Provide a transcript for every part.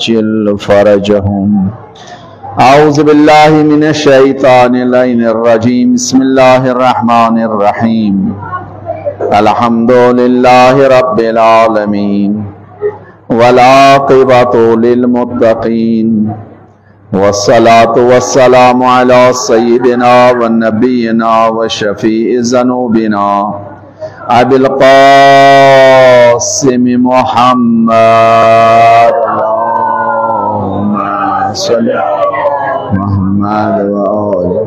وعجل فرجهم. أعوذ بالله من الشيطان اللعين الرجيم. بسم الله الرحمن الرحيم. الحمد لله رب العالمين والعاقبة للمتقين والصلاة والسلام على سيدنا ونبينا وشفيع ذنوبنا أبي القاسم محمد. اللهم صل على محمد وآله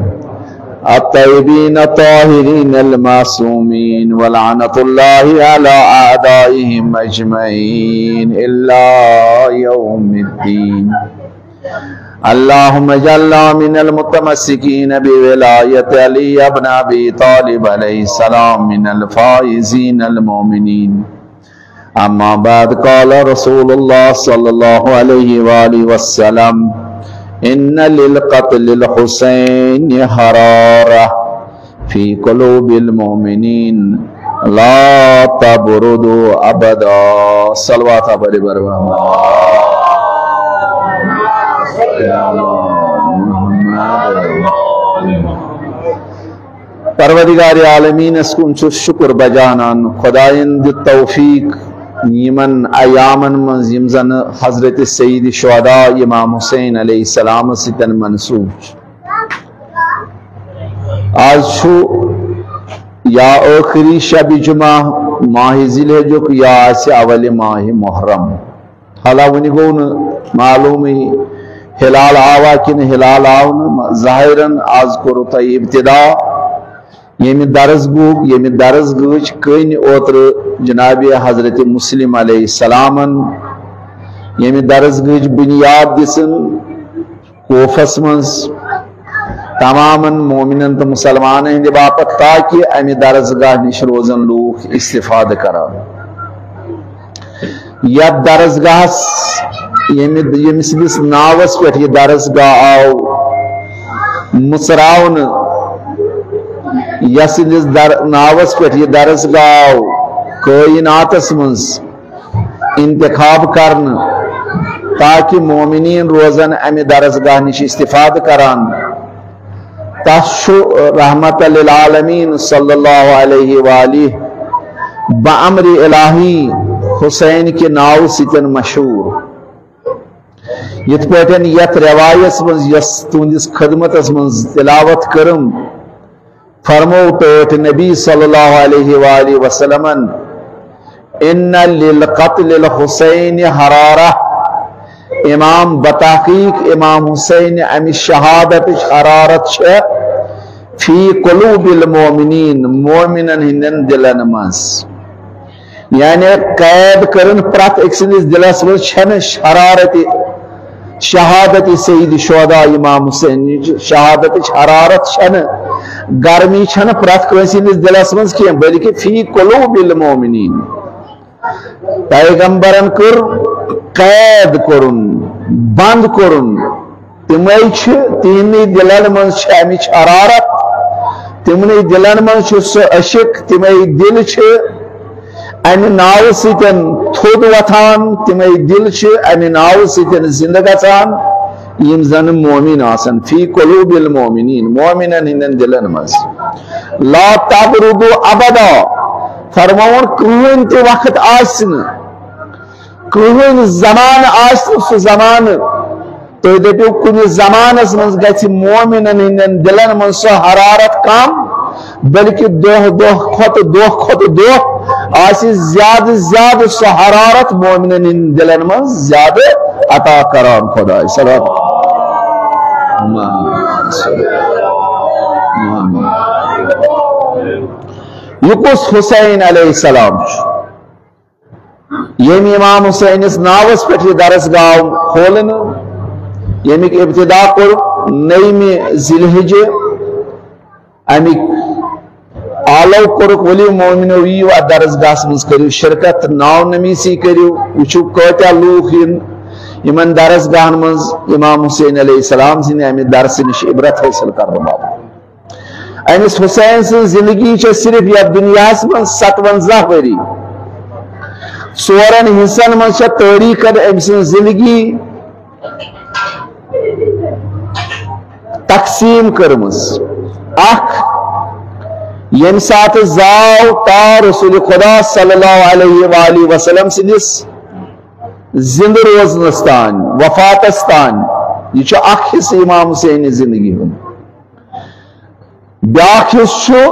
الطيبين الطاهرين المعصومين ولعنة الله على أعدائهم أجمعين إلا يوم الدين. اللهم اجعلنا من المتمسكين بولاية علي بن أبي طالب عليه السلام من الفائزين المؤمنين. أما بعد، قال رسول الله صلى الله عليه وآله وسلم: إن للقتل الحسين حرارة في قلوب المؤمنين لا تبردوا أبدا. صلوات أبدي بربما پروردگار عالمین اسکن چو شکر بجانان خدایند توفیق یمن ایامن منز یمزن حضرت سید شہداء امام حسین علیہ السلام ستن منسوب. آج چھو یا آخری شب جمعہ ماہ ذی الحجہ یا آج اول ماہ محرم. حالا ونی گون معلوم ہلال آوا کن ہلال آون ظاہراً آز کرو تا ابتدا یمی درس گوگ یمی درس گوچ کن اوتر جناب حضرت مسلم علیہ السلام یمی درس گوچ بنیاد دسن کوفس منز تماما مومنن تو مسلمان ہندی باپت تاکہ امی درس گاہ نش روزن لوگ استفادہ کرا. یا درس گاہ یمس ناوس پہ یہ درس گاہ آو مصراون یس ناوس پہ یہ درس گاہ آو کائناتس منز انتخاب کرن تاکہ مومنین روزن امی درس گاہ نش استفادہ کران. تشو رحمت للعالمین صلی اللہ علیہ وآلہ بامر الہی حسین کے ناو ستن مشہور. یت پٹن یت روایت من یس تہندس خدمتس من تلاوت کرم فرمو پٹ نبی صلی اللہ علیہ وآلہ وسلم: ان للقتل الحسین حرارہ. امام بتحقیق امام حسین امی شہادت حرارت فی قلوب المومنین مومنن ہندن دلن مز. یعنی قید کرن پرت اکسنس دلس مز چھن حرارت شہادت سید شہداء امام حسین شہادت حرارت چھن گرمی چھن پرت کنسنس دلس مز کی بلکہ فی قلوب المومنین. پیغمبرن کر قید کرن بند کرن تمہیں تہنی دلن من امیچ حرارت تمہیں دلن من سہ عشق تمہیں دل امہ ناو ستن تھود وتھان تمہیں دل امہ ناو ستن زندہ گژھان یم زن مومن آسن فی قلوب المومنین مومنن ہندن دلن من. لا تبردو ابدا فرماون کہین تہ وقت آسن کہین زمان آسن سہ زمان تو دپیو کن زمانس من گژھِ مومنن ہندن دلن من سہ حرارت کم بلکہ دہ کھت دہ آسی زیادہ زیادہ سہ حرارت مومنن ہندن دلن من زیادہ عطا کران خدا. صلوات یکس حسین علیہ السلام یم امام حسین اس ناوس پہ یہ درس گاہ کھولن یمیک ابتدا کور نیم ذی الحجہ امیک آلو کورک ولی مومنو یو درس گاہ مز کریو شرکت ناو نمیسی کریو وچو کوتیا لوک یمن درس گاہ مز امام حسین علیہ السلام سن امی درس نش عبرت حاصل کرن بابا. امس حسین سن زندگی صرف یا دنیا من 57 وری ژورن حصن من تاریخ ام سن زندگی تقسیم کرمز اخ یم سات زاو تا رسول خدا صلی اللہ علیہ وآلہ وسلم سندس زند روزنستان وفاتستان یہ اخ حصہ امام حسین زندگی ہوں بیاکھ حصہ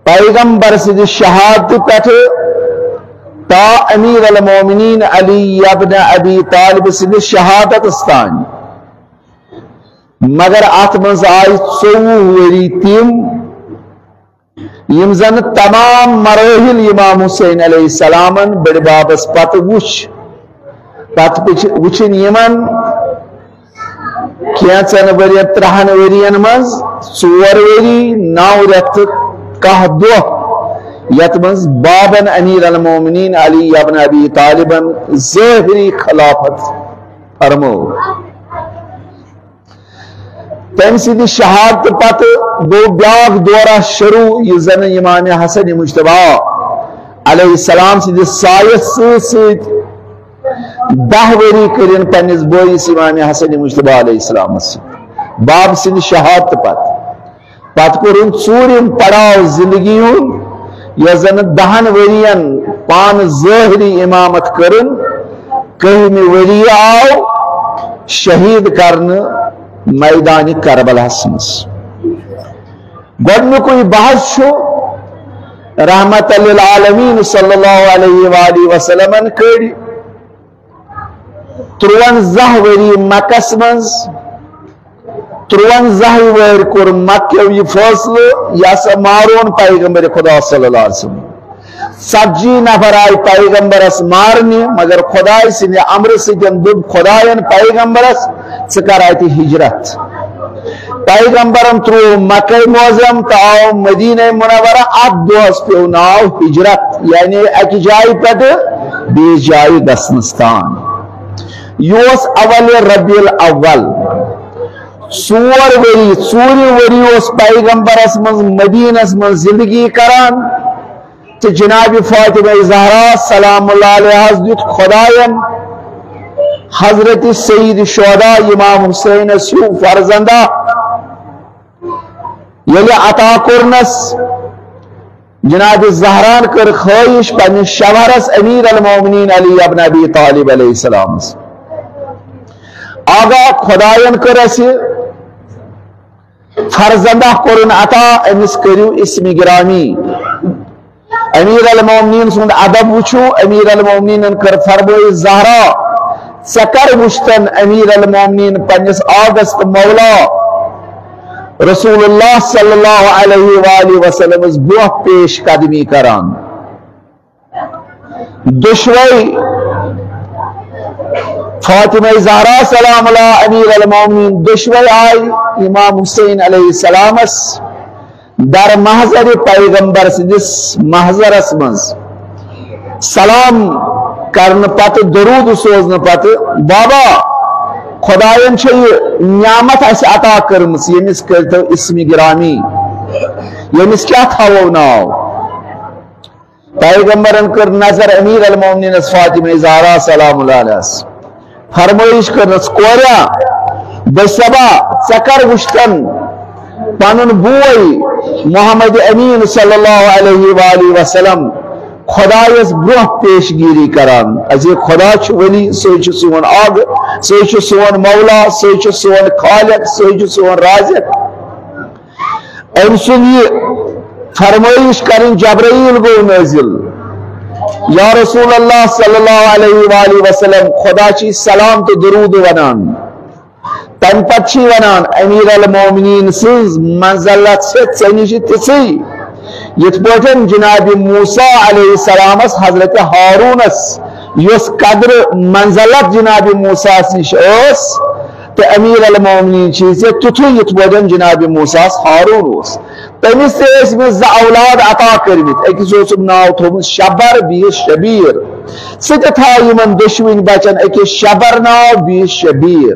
پیغمبر سند شہادت پہ تا امیر المومنین علی ابن ابی طالب سند شہادت استان مگر ات مز آئی 24 وری تم یم زن تمام مراحل امام حسین علیہ السلام بڑ بابس پتہ پتہ وچن یمن کینچن ورین 3 ورین مز 4 وری 9 رت 10 دہ یت مز بابن امیر المومنین علی ابن ابی طالبن ظاہری خلافت فرمو تم سند شہادت پتہ گو بیاکھ دورہ شروع یہ زن امام حسن مجتبی علیہ السلام سند سایس ست 10 وری کرن پنس بوئس امام حسن مجتبی علیہ السلام باب سند شہادت پتہ کورن ژوٗرِم پڑاؤ زندگی ہند یہ زن 10 ورین پان ظاہری امامت کرن 1 وری آو شہید کرن میدان کربلا مز گۄڈنیُکُے بحث چھُ رحمت للعالمین صلی اللہ علیہ وآلہ وسلم کڑ 53 وری مکس مز 53 ور کور مکہ یہ فیصلہ یہ سا مارون پیغمبر خدا صلی اللہ علیہ وسلم 70 نفر آئی پیغمبرس مارنی مگر خدای سند امر سدن دب خداین پیغمبرس ثقرائتی ہجرت پیغمبرم ترو مکہ معظم تا آو مدینہ منورہ اب دوست پہ ناو ہجرت یعنی ایک جائی پہ بیس جائی گسنستان یوس اول ربیع الاول 4 وری اس پیغمبرس من مدینس من زندگی کران تو جناب فاطمہ زہرا سلام اللہ علیہ حضرت خداین حضرت سید شہداء امام حسین سیو فرزندہ یلی عطا کرنس جناب زہران کر خواہش پنی شوہرس امیر المومنین علی ابن ابی طالب علیہ السلام آگا خداین کرسی فرزندہ کرن عطا امس کریو اسم گرامی امیر المومنین سند ادب وچو امیر المومنین کر فرموئی زہرا سکر وشتن امیر المومنین پنس آگست مولا رسول اللہ صلی اللہ علیہ وآلہ وسلم بوہ پیش قدمی کران دشوئی فاطمہ زہرا سلام اللہ امیر المومنین دشوئی آئی امام حسین علیہ السلام در محضر پیغمبر سندس محضرس مز سلام کرن پت درود سوزن پت بابا خداین چھ نعمت اس عطا کرمس یمس کرتو اسم گرامی یمس کیا تھاو ناو پیغمبرن کر نظر امیر المومنین فاطمہ زہرا سلام اللہ علیہ فرمائش کرنس کوریا بسبا سکر وشتن پانن بوئی محمد امین صلی اللہ علیہ وآلہ وسلم خدایس بروہ پیشگیری کران از یہ خدا چھ ولی سوچ سون آگ سوچ سون مولا سوچ سون خالق سوچ سون رازق امسن یہ فرمائش کرن جبرائیل گو نازل یا رسول اللہ صلی اللہ علیہ وآلہ وسلم خدا چی سلام تو درود ونان تن پچھی ونان امیر المومنین سز منزلت سے چنیشی تسی یت پوٹن جناب موسیٰ علیہ السلام حضرت ہارون یس قدر منزلت جناب موسیٰ نش اس تو امیر المومنین چیز تتھو یت پوٹن جناب موسیٰ ہارون اس تمس سے اس میں اولاد عطا کرمت اکس اوسم ناو تھومس شبر بیس شبیر سہ تھا یمن دشوین بچن اکس شبر ناو بیس شبیر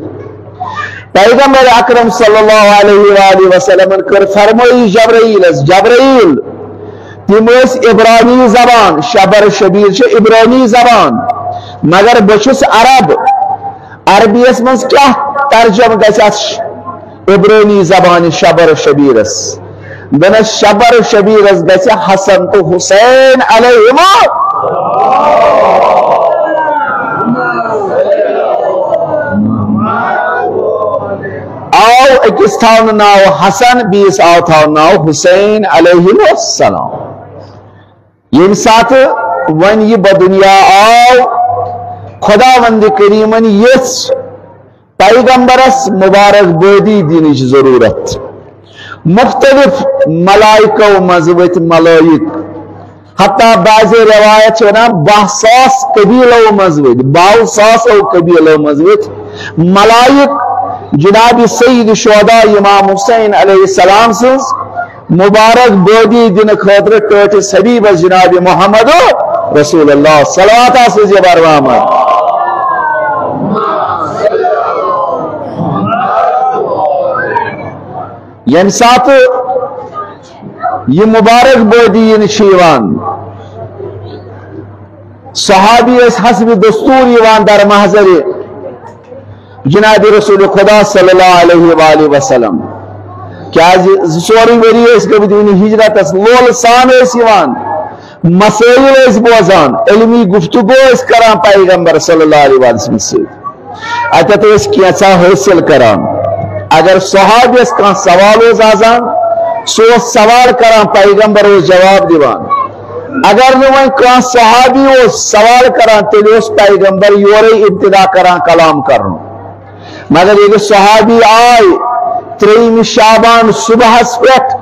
پیغمبر اکرم صلی اللہ علیہ وآلہ وسلم کر فرمائی جبرائیل تم عبرانی زبان شبر شبیر چھ عبرانی زبان مگر بچس عرب عربیس من کیا ترجمہ گژھِ عبرانی زبان شبر شبیرس دنس شبر شبیرس گژھِ حسن تو حسین علیہما آو اکس تھاو ناو حسن بیس آو تھاو ناو حسین علیہ السلام یم سات ون یہ بدنیا آو خدا وند کریمن یس پیغمبرس مبارک بودی دینش ضرورت مختلف ملائکہ و مذہبت ملائک حتی بعض روایت چنا 12,000 قبیلہ و مذہبت 12,000 قبیلہ و مذہبت ملائک جناب سید شہداء امام حسین علیہ السلام سنس مبارک بودی دن خاطر ٹوٹس حبیب جناب محمد رسول اللہ صلوات آسیز برمامد یم سات یہ مبارک بودی شیوان صحابی اس حسب دستور یوان در محضر جناب رسول خدا صلی اللہ علیہ وآلہ وسلم کیا سوری وری اس کے بدون ہجرت اس لول سان اس یوان مسائل اس بوزان علمی گفتگو اس کران پیغمبر صلی اللہ علیہ وآلہ وسلم سے اتت اس کیسا حاصل کران اگر صحابی اس کا سوال ہو زازان سو سوال کران پیغمبر ہو جواب دیوان اگر نوائن کان صحابی ہو سوال کران تیلی اس پیغمبر یوری ابتدا کران کلام کرن مگر یہ صحابی آئی 3 شعبان صبح اسپیٹ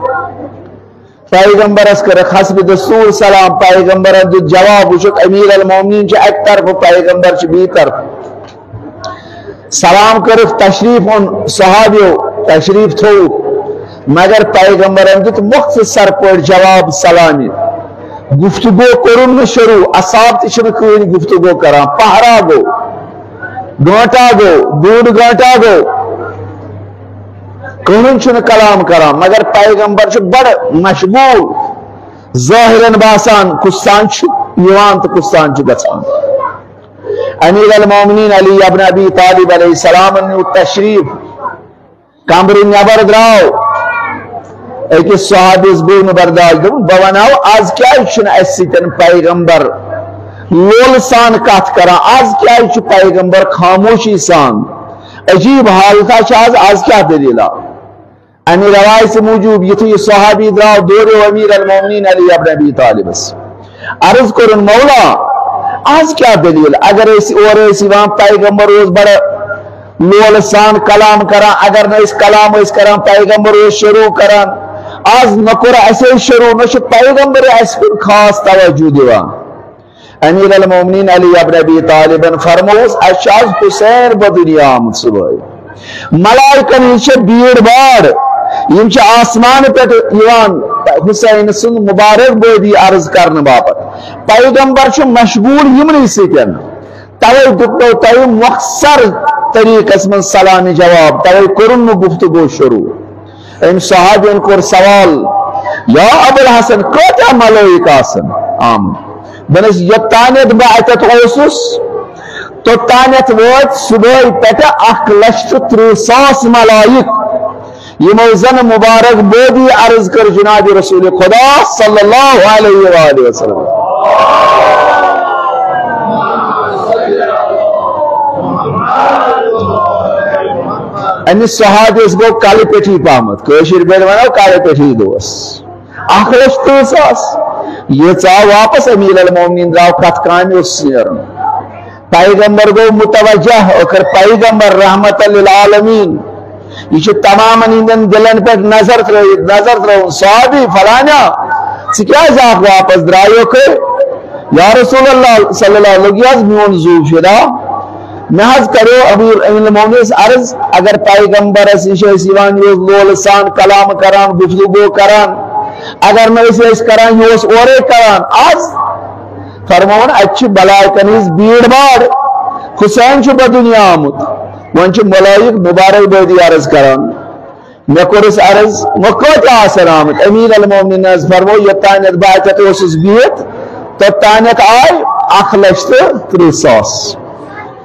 پیغمبر اس کر حسب دستور سلام پیغمبر جو جواب وچک امیر المومنین چا ایک طرف پیغمبر چا بی طرف سلام کرف تشریف ان صحابیو تشریف تھو مگر پیغمبر اندت مختصر پر جواب سلامی گفتگو کرن میں شروع اصحاب تشن کوئی گفتگو کران پہرا گو گھنٹا گو دودھ گھنٹا گو کنن چھن کلام کران مگر پیغمبر چھ بڑا مشغول ظاہرن باسان کستان چھ یوان تو کستان چھ گچان امیر المومنین علی ابن ابی طالب علیہ السلام نے تشریف کامبری نبر دراو ایک صحابی اس بین برداشت دون بوناو آز کیا چھن ایسیتن پیغمبر لول سان کات کران آز کیا چھ پیغمبر خاموشی سان عجیب حالتا چھ آز کیا دلیلا امیر روایت سے موجود یہ تو یہ صحابی دراو دور امیر المومنین علی ابن ابی طالب عرض کرن مولا آج کیا دلیل اگر ایسی اور ایسی وہاں پیغمبر روز بڑا لول سان کلام کران اگر نہ اس کلام اس کران پیغمبر روز شروع کران آج نکر ایسے شروع نشد پیغمبر ایس پر خاص توجہ دیوان امیر المومنین علی ابن ابی طالب فرموز اشاز حسین بدنیا آمد صبح ملائکہ نیچے بھیڑ باڑ یم چھ آسمان پہ یوان حسین سن مبارک بودی عرض کرنے باپت پیغمبر چھ مشغول یمنی سکن توی دکتو توی مخصر طریق اسم سلام جواب توی کرن گفتگو شروع ان صحابین کور سوال یا ابو الحسن کوتا ملائک آسن بنس یتانیت بعتت اوسس تو تانیت ووت صبح پیٹا 1,30,000 ملائک یہ موزن مبارک بودی عرض کر جناب رسول خدا صلی اللہ علیہ وآلہ وسلم انی صحابی اس کو کالی پیٹھی پامت کوشیر بیڑ مناو کالی پیٹھی دوس 1,30,000 یہ چاہ واپس امیر المومنین راو کتکانی اس سیرن پیغمبر کو متوجہ اکر پیغمبر رحمت للعالمین یہ تمام اندن دلن پر نظر ترون صحابی فلانا کیا جاک واپس درائیو کہ یا رسول اللہ صلی اللہ علیہ وسلم میون زوف شدہ محض کرو امیر المومنین عرض اگر پیغمبر اسے سیوان یوز لولسان کلام کران گفتگو کران اگر میں اسے اس کران یوز اورے کران آج فرمون اچھی بلائی کنیز بیڑ باڑ حسین چھ بدنیا آمد ونچ ملائک مبارک بودی عرض کران مکورس عرض مکوت آسر آمد امیر المومنین از فرمو یہ تانیت باعتت اسس بیت تو تانیت آئی 1,30,000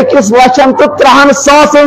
1,30,000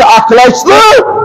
1,00,000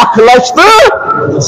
1,00,000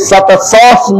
700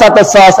700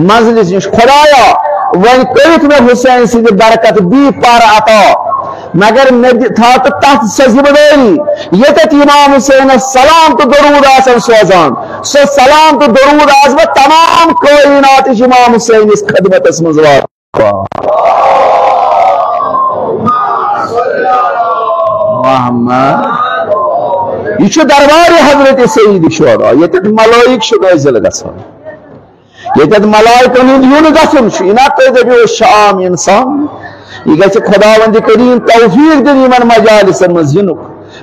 منزلس نش خدایا ون کرت میں حسین سند برکت بی پار عطا مگر تھا تو تحت سے ذمہ داری یتت امام حسین سلام تو درود آسن سوزان سو سلام تو درود آسن تمام کائنات امام حسین اس خدمت اس مزوار محمد یہ دربار حضرت سید شہداء یتت ملائک شدائزل گسان یتت ملائکن یون گسن شینا تو دبی شام انسان یہ گھے خداوند کریم توفیق دن یمن مجالس مز ینک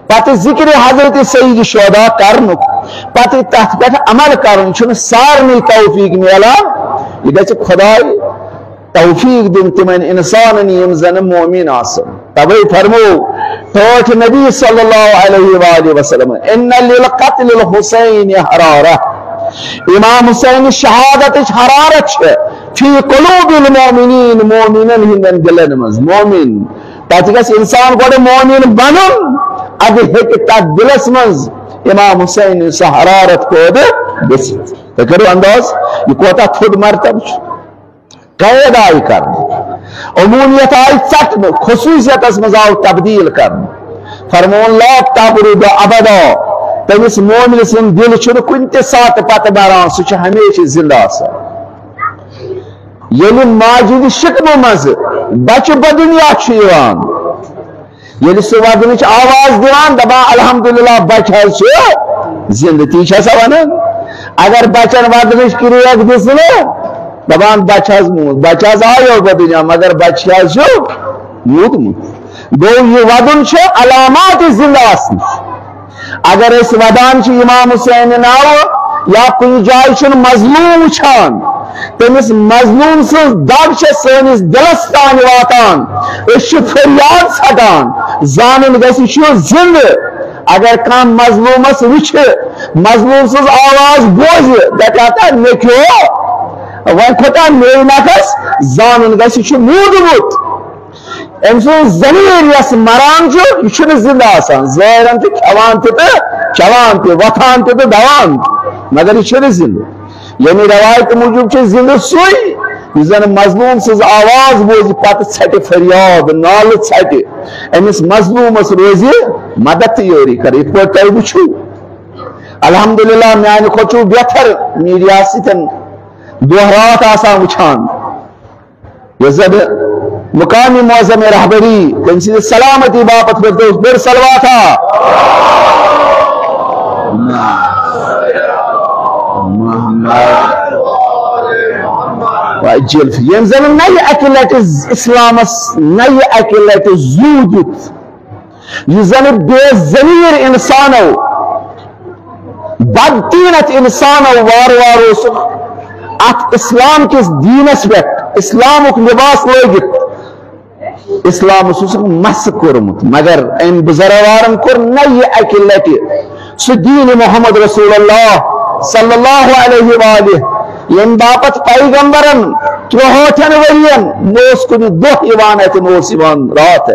پتہ ذکر حضرت سید شہداء کرنک پتہ تحت پہ عمل کرن چھن سارنی توفیق ملان یہ گھے خدائے توفیق دن تمن انسان یم زن مومن آسن تبھی فرمو ٹھوٹ نبی صلی اللہ علیہ وآلہ وسلم ان للقتل الحسین حرارہ امام حسین شہادت حرارت فی قلوب المومنین مومنن ہندن دلن مز مومن تاکہ گس انسان گوڑے مومن بنن اب ہیک تک دلس مز امام حسین سے حرارت کو دے بسیت تو کرو انداز یہ کوتا خود مرتب قید آئی کرن عمومیت آئی چٹن خصوصیت اس مزاو تبدیل کرن فرمون لا تبرد ابدا تمس مومن سن دل چھن کنت سات پتہ بران سہ ہمیشہ زندہ آسان یل ماجد شکم مز بچ بدنیا یوان یل سہ ودنچ آواز دیوان دپان الحمدللہ بچ حظ زندہ تی سا ونان اگر بچن ودنچ کریک دس دپان بچ حظ موت بچ حظ آیو بدنیا مگر بچ حظ موتمت گو یہ ودن علامات زندہ آسن اگر اس ودان امام حسین ناو یا کن جائے مظلوم وچان تمس مظلوم سن دگ سنس دلس تان واتان اس فریاد ژھٹان زانن گژھِ زندہ اگر کان مظلومس وچھ مظلوم سن آواز بوز دپاتا مے کیو ون کھوتا میرے نفس زانن گژھِ موٗدمُت ام سن ضمیر یس مران یہ زندہ آسان ظاہرن تو کھوان تو چوان تو وتھان تو دوان مگر یہ زندہ یعنی روایت موجود زندہ سوئی زن مظلوم سز آواز بوز پتہ ژھٹہِ فریاد نال ژھٹہِ امس مظلومس روز مدد یوری کر یہ پہ تھی وچھو الحمدللہ میانہ کھوت بہتر میڈیا ستن دہ رات آسان وچھان یہ مقامی معظم رہبری تم سی سلامتی باپت فردوس بر سلواتا یم زن نئی اکہ لٹ اسلامس نئی اکہ لٹ زودت یہ زن بے ضمیر انسانو بدطینت انسانو وار وار ات اسلام کس دینس پہ اسلامک لباس لوگت اسلام مس کورمت مگر ام بزروارن کور نئی اکہ لٹ سہ دین محمد رسول اللہ صلی اللہ علیہ وآلہ یم باپت پیغمبرن 64 ورین نوس کن دہ اتن رات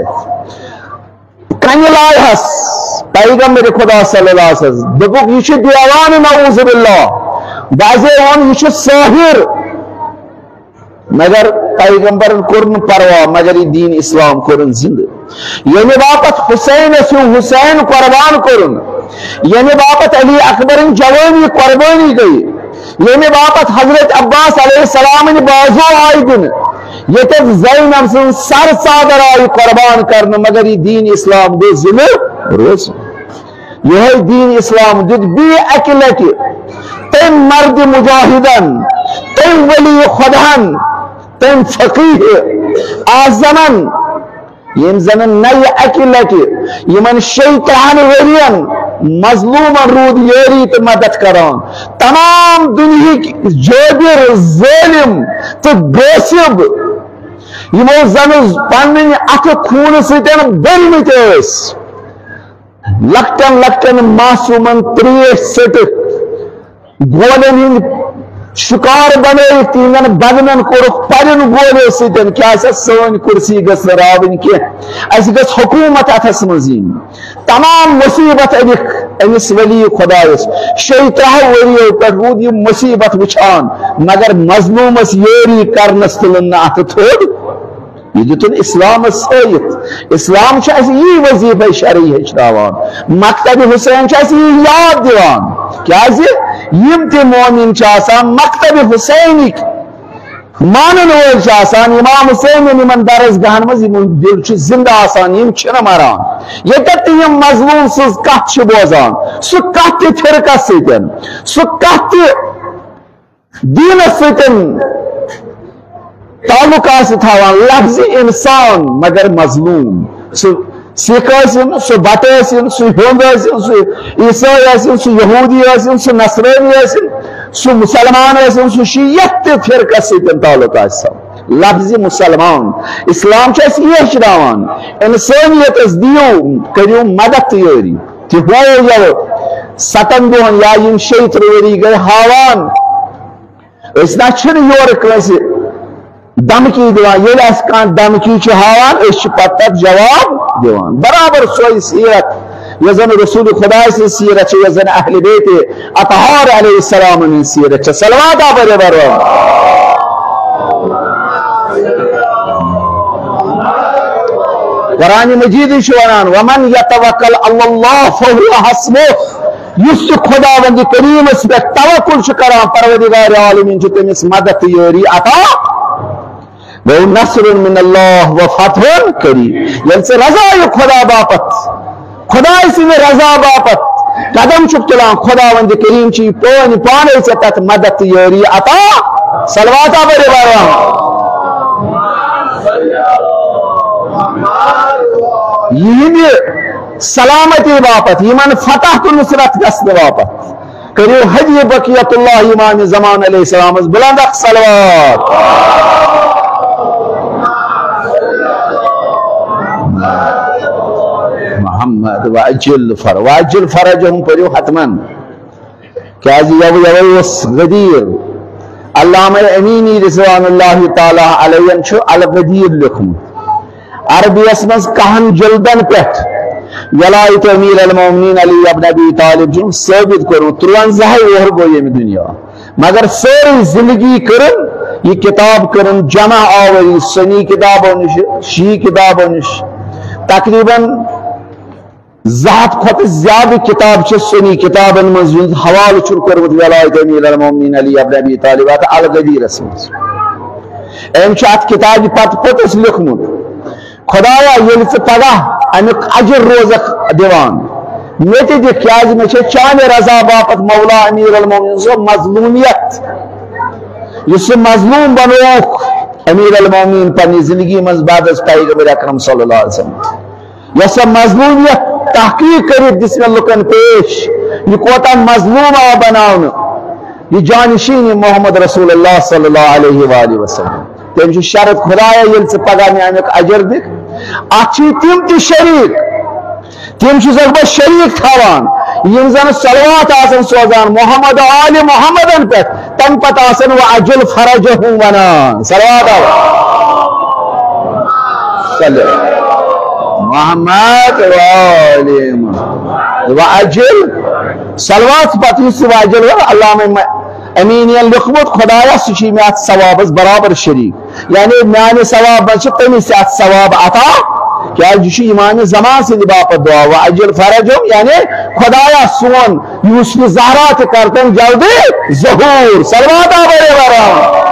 کن لائحس پیغمبر خدا صلی اللہ علیہ وسلم دپک یہ دیوان نعوذ باللہ بعضے ون یہ ساحر مگر پیغمبر کورن پروا مگر یہ دین اسلام کورن زندہ یعنی باپت حسین حسین قربان کورن یعنی باپت علی اکبر جوانی قربانی گئی یعنی باپت حضرت عباس علیہ السلام بازو آئی دن یہ زینب سن سر صادر آئی قربان کرنا مگر یہ دین اسلام دے زندہ روز یہ دین اسلام دید بی اکلت تم مرد مجاہدن تم ولی خدہن تم فقیح آزمن یم زن نئی اکہ لٹ یمن 30 ورین مظلوم رود یری تو مدد کران تمام دنیا جابر ظالم تو غاصب یمو زن پنن اتھ خون ستن بلمت لکٹن لکٹن معصومن تریش سٹ گولن ہند شکار بنے تین بدنن کورک پرن گولو ستن کیا سن کرسی گس راون کی اس گس حکومت اتھس مزین تمام مصیبت ابک امس ولی خدایس 30 وريو پہ رود یہ مصیبت وچھان مگر مظلومس یوری کرنس تلن ات تھوڑ یہ دتن اسلام سیت اسلام یہ وظیفہ شرعی ہچناوان مکتب حسین یہ یاد دیوان کیازِ یم تہ مومن مکتب حسینک مانن وول امام حسین یمن درسگاہن مز دل زندہ آسان یم چھنہ مران یتت یم مظلوم سز کت بوزان سہ کت تہ فرقس ستن سہ کت تہ دینس ستن تعلق تھاوان لفظ انسان مگر مظلوم سکھ ٲسِن سُہ بٹہٕ ٲسِن سُہ ہیوٚنٛد ٲسِن سُہ عیسٲے ٲسِن سُہ یہوٗدی ٲسِن سُہ نصرٲنی ٲسِن سُہ مُسلمان ٲسِن سُہ شیعت تہِ فرقس سۭتۍ تعلق آسہِ لفظ مسلمان اسلام چھُ اَسہِ یہِ ہیٚچھناوان اِنسٲنیتس دِیِو کٔرِو مدد تہٕ یٲری تہِ ہوو 7 دۄہن یا یِم 30 ؤری گٔے ہاوان أسۍ نہ چھِنہٕ یورٕ کٲنٛسہِ دھمکی دیوان ییٚلہِ اَسہِ کانٛہہ دھمکی چھُ ہاوان أسۍ چھِ پتہٕ تتھ جواب دیوان برابر سوے سیرت یۄس زن رسول خدا سٕنٛز سیرت چھِ یۄس زن اہل بیت اطہار علیہ السلام ہٕنٛز سیرت چھِ صلوات آبرے برو قرآن مجید چھُ ونان ومن یتوکل علی اللہ فہو حسبہ یُس تہِ خدا بندِ کریٖمس پٮ۪ٹھ توکل چھُ کران پروردگار عالمین چھُ تٔمِس مدد تہٕ یٲری عطا وہ نصر من اللہ و فتح قریب یل سے رضا خدا باپت خدا سن رضا باپت قدم چھُکھ تُلان خدا وند کریم چھ پانے ژےٚ تتھ مدد یٲری عطا صلوات آبرے برام یہندِ سلامتی باپت یمن فتح تو نصرت گژھنہٕ باپت کٔرِو ہدی بقیت اللہ امام زمان علیہ السلام بلند اکھ صلوات محمد واجل فرجهم پریو حتمن کیازِ یو غدیر علامہ امینی رضوان اللہ تعالی علیہ چھُ الغدیر لیوکھمُت عربیس مز 10 جلدن پٮ۪ٹھ ولایت امیر المومنین علی ابن ابی طالب چھُ ثٲبت کوٚرمُت 53 وُہر گوٚو ییٚمہِ دُنیا مگر سٲرٕے زندگی کٔرٕن یہ کتاب کرن جمع آوری سنی کتابوں نش شی کتابوں نش تقریباً زہت کھت زیادہ کتاب چھ سنی کتابن مز حوالہ چھ کورمت ولایت امیر المومنین علی ابن ابی طالب ات الغدیرس مز ام چھ ات کتاب پتس لکھمت خدایا یل ژٕ پگاہ امیک اجر روزک دیوان مے تہِ دِ کیازِ مے چھ چانہِ رضا باپت مولا امیر المومنین سو مظلومیت یہ مظلوم بنوک امیر المومنین پنی زندگی مز بعد از پیغمبر اکرم صلی اللہ علیہ وسلم یہ مظلومیت تحقیق کرت دس میں لکن پیش یہ کوتا مظلوم آ بناون یہ جانشین محمد رسول اللہ صلی اللہ علیہ وآلہ وسلم تم شرط خدایا یل سے پگہ میں امیک اجر دکھ اچھی تم تی شریک تم بس شریک تھاوان یم زن صلوات آسن سوزان محمد آل محمدن پہ تم پتہ آسن و اجل فرجہم ونان صلوات صلی محمد و آل محمد و اجل صلوات پتہ اس و اجل علامہ امینین لکھمت خدایا سچی میں ات ثوابس برابر شریک یعنی میانہ ثواب بچ تمس ات ثواب عطا کیا جشی ایمان زمان سے باپت دعا و اجل فرجم یعنی خدایا سون یوسف زہرا تے کرتن جلدی ظہور صلوات آبرے برام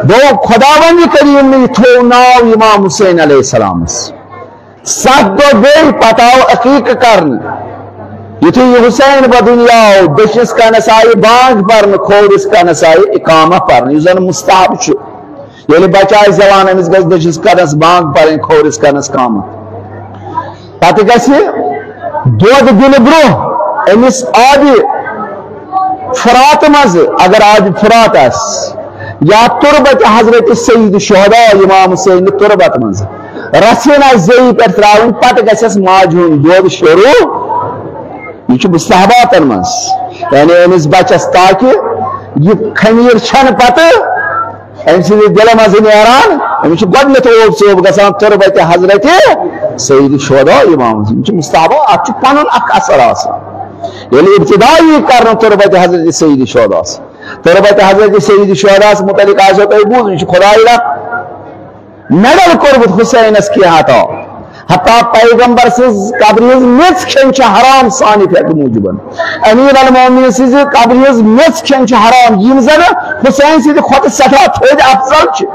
دو خداوند کریم نے تھو ناو امام حسین علیہ السلام 7 دو گئی پتاو عقیق کرن یتھے یہ حسین بدنیا دشس کا نسائی بانگ پرن کھورس کا نسائی اقامہ پرن یہ زن مستحب چھ یعنی بچائے زوان امس گز دشس کرنس بانگ پرن کھورس کرنس کام پتہ گژھِ دود دن برو امس آب فرات مز اگر آب فرات آس یا تربت حضرت سید شہداء امام حسین تربت مز رسین زی پر تراؤن پتہ گژھس ماجہن دود شروع یہ مستحبات مز یعنی امس بچس تاکہ یہ خمیر چھن پتہ ام سند دل مز نیران امس گۄڈنیتھ اوب ژوب گژھان تربت حضرت سید شہداء امام حسین مستحب ات پنن اخ اثر آسان ییٚلہِ ابتدائی کرن تربت حضرت سید شہداء تربت حضرت سید شہداء متعلق آسو تۄہہِ بوٗزمُت یہِ چھُ خۄدایہِ رب میڈل کوٚرمُت حُسینس کینٛہہ عطا حتیٰ پیغمبر سٕنٛز قبرِ ہٕنٛز میٚژ کھیٚنۍ چھِ حرام سانہِ فیکہٕ موٗجوٗبن امیر المومنین سٕنٛزِ قبرِ ہٕنٛز میٚژ کھیٚنۍ چھِ حرام یِم زن حُسین سٕنٛدِ کھۄتہٕ سٮ۪ٹھاہ تھوٚد افضل چھِ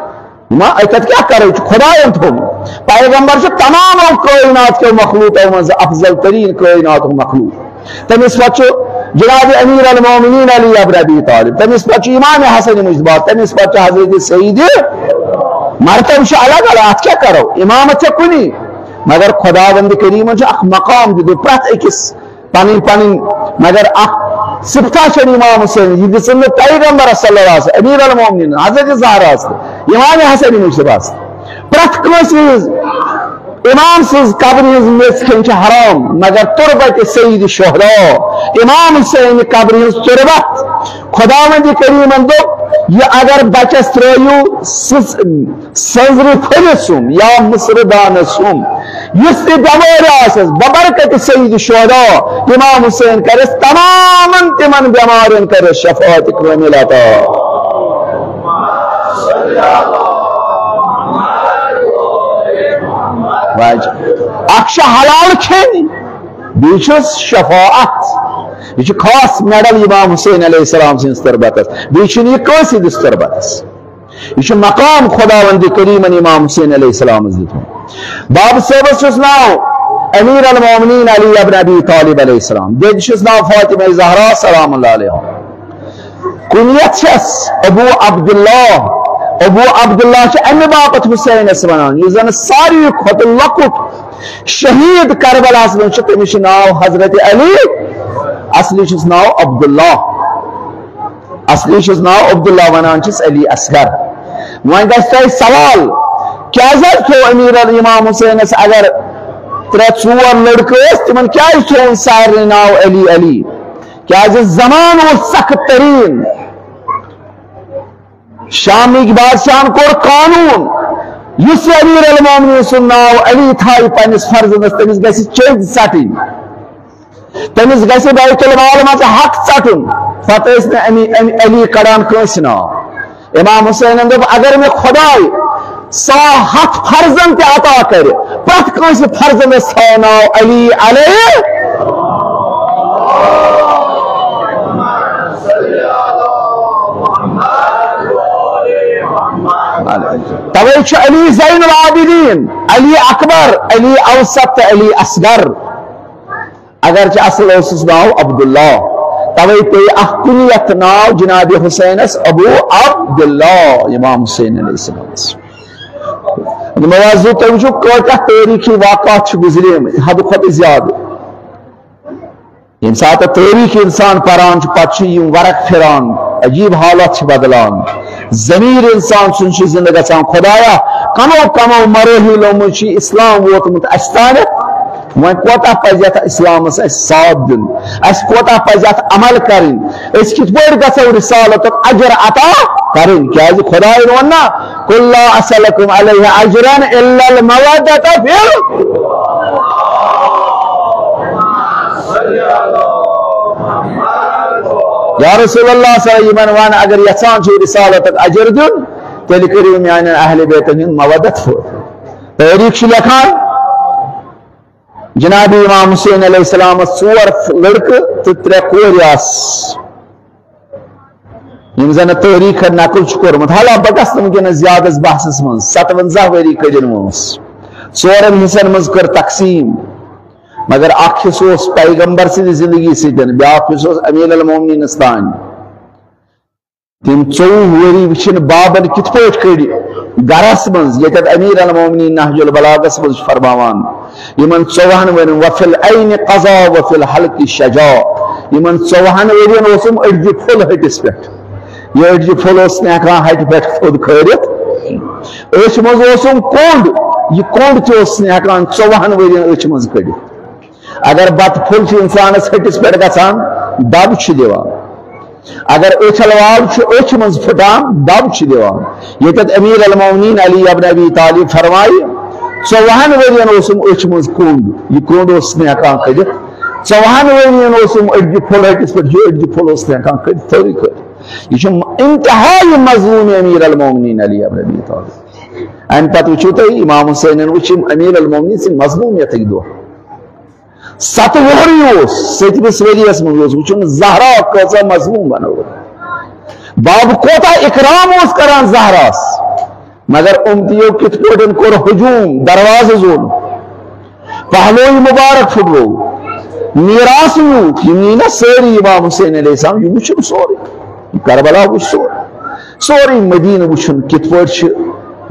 تتھ کیٛاہ کرو یہِ چھُ خۄدایَن تھوٚومُت پیغمبر چھُ تمام کٲینات کیو مخلوٗقو منٛز افضل تریٖن کٲیناتُک مخلوٗق تٔمِس پتہٕ چھُ جناب امیر المومنین علی ابن ابی طالب تٔمِس پتہٕ چھُ امام حسن مجتبیٰ تٔمِس پتہٕ چھُ حضرت سید مرتبہ چھُ الگ الگ اتھ کیٛاہ کرو امامت چھےٚ کُنی مگر خداوند کریمن چھُ اکھ مقام دیُتمُت پرٛٮ۪تھ أکِس پنٕنۍ پنٕنۍ مگر اکھ صفتا چھےٚ امام حسین یہِ دِژٕن نہٕ پیغمبرس صلی اللہ علیہ وسلم امیر المومنین حضرت زہراہس تہٕ امام حسن مجتبیٰس پرٛٮ۪تھ کٲنٛسہِ ہٕنٛز امام سٕنٛز قبرِ ہٕنٛز میٚژ کھیٚنۍ چھِ حرام مگر تربت سید شہداء امام حسین قبرِ ہٕنٛز تربت خداوند کریمن دوٚپ یہ اگر بچس ترٲیِو سنزرِ پھٔلِتھ سُم یا مصرِ دانس سُم یُس تہِ بٮ۪مٲرۍ آسٮ۪س ببرکت سید شہداء امام حسین کرٮ۪س تمامن تِمن بٮ۪مارٮ۪ن کرٮ۪س شفاعت کامل عطا اکھ چھِ حلال کھیٚنۍ بیٚیہِ چھُس شفاعت یہ خاص میڈل امام حسین علیہ السلام سٕنٛدِس تربتس بیٚیہِ چھُنہٕ یہِ کٲنٛسہِ ہٕنٛدِس تربتس یہ چھُ مقام خداوند کریمن امام حسین علیہ السلامس دیُتمُت باب صٲبس چھُس ناو امیر المومنین علی ابن ابی طالب علیہ السلام دٮ۪دِ چھُس ناو فاطمہ زہرا سلام اللہ علیہ کُنیت چھس ابو عبداللہ چھِ امہِ باپتھ حسینس ونان یُس زن ساروی کھۄتہٕ لۄکُٹ شہید کربلاہس منٛز چھُ تٔمِس چھُ ناو حضرت علی اصلی چھُس ناو عبداللہ اصلی چھُس ناو عبداللہ ونان چھِس علی اصغر وۄنۍ گژھِ تۄہہِ سوال کیٛازِ حظ تھوٚو امیر امام حسینس اگر 3-4 لڑکہٕ ٲسۍ تِمن کیٛازِ تھوٚوُن سارنٕے ناو علی علی کیٛازِ زمان اوس سخت تریٖن شامٕکۍ بادشاہن کوٚر قانوٗن یُس امیر المومنین سُنٛد ناو علی تھایہِ پننِس فرزندس تٔمِس گژھِ چیٚندۍ ژٹٕنۍ تٔمِس گژھِ بیت المال منٛز حق ژٹُن پتہٕ ٲسۍ نہٕ علی کڑان کٲنٛسہِ ناو امام حسینن دوٚپ اگر مےٚ خۄداے 100 فرزند تہِ عطا کرِ پرٛٮ۪تھ کٲنٛسہِ فرزندس تھاو ناو علی علیہ توے چھُ علی زین العابدین علی اکبر علی اوسط تہٕ علی اصغر اگرچہ اصل اوسُس ناو عبداللہ توے پیٚیہِ اکھ کُنیت ناو جناب حسینس ابو عبداللہ امام حسین علیہ السلامس موازو تُہۍ وٕچھِو کۭتیاہ تٲریٖخی واقعات چھِ گُزریمٕتۍ حدٕ کھۄتہٕ زیادٕ ییٚمہِ ساتہٕ تٲریٖخ انسان پران چھُ پتہٕ چھِ یِم ورق پھران عجیب حالات چھِ بدلان ضمیٖر انسان سُنٛد چھُ زندٕ گژھان خۄدایا کمو مراحلو منٛز چھُ اسلام ووتمُت اسہِ تانٮ۪تھ وۄنۍ کوتاہ پزِ اتھ اسلامس اسہِ ساتھ دیُن اسہِ کوتاہ پزِ اتھ عمل کرٕنۍ أسۍ کِتھ پٲٹھۍ گژھو رسالتُک اجر عطا کرٕنۍ کیٛازِ خۄداین ووٚن نا قُل لا اسألکُم علیہ اجرا الا المودۃ فی یا رسول اللہ صلی اللہ علیہ وسلم اگر یژھان چھِو رسالتُک اجر دیُن تیٚلہِ کٔرِو میانٮ۪ن اہلِ بیتن ہُنٛد مودت تٲریٖخ چھُ لیکھان جناب امام حسین علیہ السلامس 4 لڑکہٕ تہٕ 3 کورِ آسہٕ یِم زن تٲریٖخن نقل چھُ کوٚرمُت حالانکہ بہٕ گژھٕ نہٕ وٕنکیٚنس زیادس بحثس منٛز 57 ؤری کٔڑِن وٲنٛس 4 حصن منٛز کٔر تقسیٖم مگر اکھ حصہٕ اوس پیغمبر سٕنٛدِ زندگی سۭتۍ بیاکھ حصہٕ اوس امیر المومنینس تانۍ تِم 24 ؤری وٕچھِن بابن کِتھ پٲٹھۍ کٔڑۍ گرس منٛز ییٚتٮ۪تھ امیر المومنین نہج البلاغس منٛز چھُ فرماوان یِمن 14 ؤرین وفی العین قضا وفی الحلق شجا یِمن 14 ؤرین اوسُم أڈجہِ پھوٚل ۂٹِس پٮ۪ٹھ یہِ أڈجہِ پھوٚل اوس نہٕ ہٮ۪کان ہٹہِ پٮ۪ٹھ تھوٚد کھٲرِتھ أچھ منٛز اوسُم کوٚنٛڈ یہِ کوٚنٛڈ تہِ اوس نہٕ ہٮ۪کان 14 ؤرین أچھ منٛز کٔڑِتھ اگر بتہٕ پھوٚل چھُ انسانس ۂٹِس پٮ۪ٹھ گژھان دب چھُ دِوان اگر اچھل وال اچھ من پھٹان دب دان یتت امیر المومنین علی ابن ابی طالب فرمائی 14 ورین اوسم اچھ من کنڈ یہ کنڈ اس نے ہکان کھدت 14 ورین اوسم اڑجہ پھل ہٹس پہ یہ اڑجہ پھل اس نے ہکان کھدت تھوڑی کر یہ انتہائی مظلوم امیر المومنین علی ابن ابی طالب ان پتہ وچھو تھی امام حسین وچھم امیر المومنین سے مظلومیت دہ 7 وہری 7 وریس من وچھن زہرا کیسا مظلوم بنو باب کوتا اکرام کران زہراس مگر امتیو کت پوٹن کور ہجوم درواز زون پہلوی مبارک پھٹو میراث لوٹ یہ نینا ساری امام حسین علیہ السلام یہ وچھن سوری کربلا وچھ سوری مدینہ وچھن کت پوٹ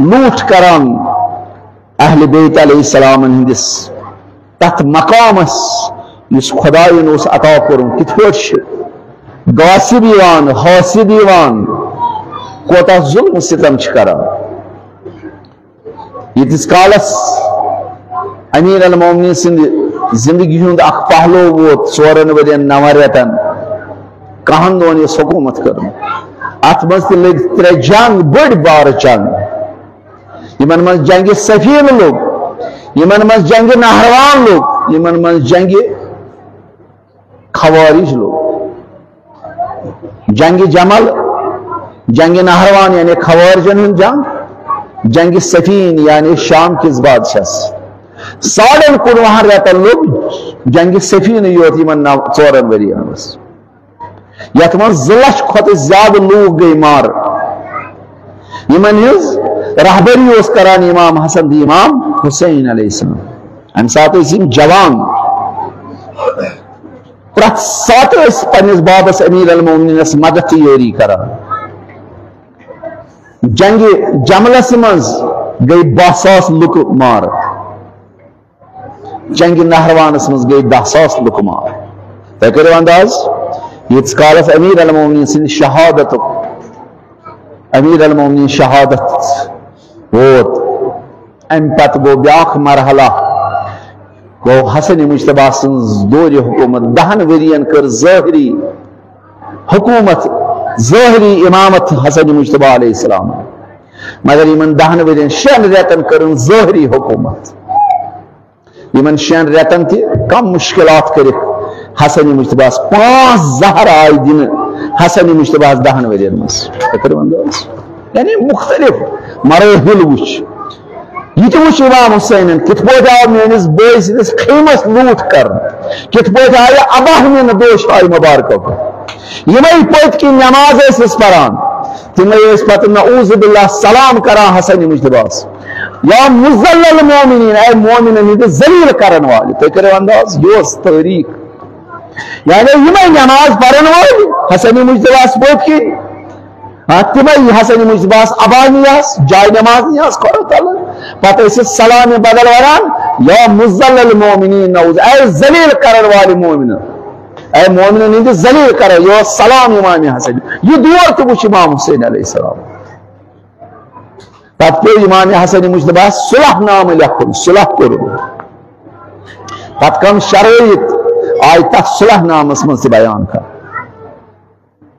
لوٹ کران اہل بیت علیہ السلام ہندس تت مقامس اس خداین اس عطا کرن کت پوٹ غاصب یوان حاسد یوان کوتا ظلم ستم کران یتس کالس امیر المومنین سند زندگی ہند اخ پہلو ووت 4 ورین 9 رتن کہن دون یہ حکومت کرن ات مز لگ 3 جنگ بڑ بار جنگ یمن مز جنگ سفین لوگ یمن مز جنگ نہروان لوگ یمن مز جنگ خوارج لوگ جنگ جمل جنگ نہروان یعنی خوارجن جنگ جنگ سفین یعنی شام کس بادشاہ 19.5 رتن لوگ جنگ سفین یوت یمن 4 ورین مز یت من 2 لچھ کھت زیادہ لوگ گئی مار یمن ہز رہبری اس کران امام حسن دی امام حسین علیہ السلام ام سات جوان پرت سات پنس بابس امیر المومنین مدد یاری کران جنگ جملس مز گئی 10,000 لک مار جنگ نہروانس مز گئی 10,000 لک مار تہ کرو انداز یتس کالس امیر المومنین سند شہادت امیر المومنین شہادت ووت ام پت گو بیاخ مرحلہ گو حسن مجتبی سنز دور حکومت 10 ورین کر ظاہری حکومت ظاہری امامت حسن مجتبی علیہ السلام مگر یمن 10 ورین 6 رتن کرن ظاہری حکومت یمن 6 رتن تہ کم مشکلات کرک حسن مجتبی 5 زہر آئی دن حسن مجتبی 10 ورین مز یعنی مختلف مراحل وچ یہ وچ امام حسین کت پوٹ آو میس بے سندس خیمس لوٹ کر کت پوٹ آئی ابا من دوش آئی مبارکہ یمے پت کی نماز اس پران تمے پتہ نعوذ باللہ سلام کران حسن مجتبی یا مذلل مومنین اے مومنین ہند ذلیل کرن والے تو کرو انداز یہ تاریخ یعنی یمے نماز پڑھن والے حسن مجتبی پوٹ کی تمے حسن مجتبی ابانیاس جائے نماز نیاس کرو تعالی پتہ سلام بدل وران یا مذلل مومنین نعوذ اے ذلیل کرن والے مومن اے مومنین ہند ذلیل کرو یہ سلام امام حسن یہ دور تو وچ امام حسین علیہ السلام پتہ پہ امام حسن مجتبی صلح نام لکھن صلح کرو پتہ کم شرائط آئی تک صلح نامس من سے بیان کر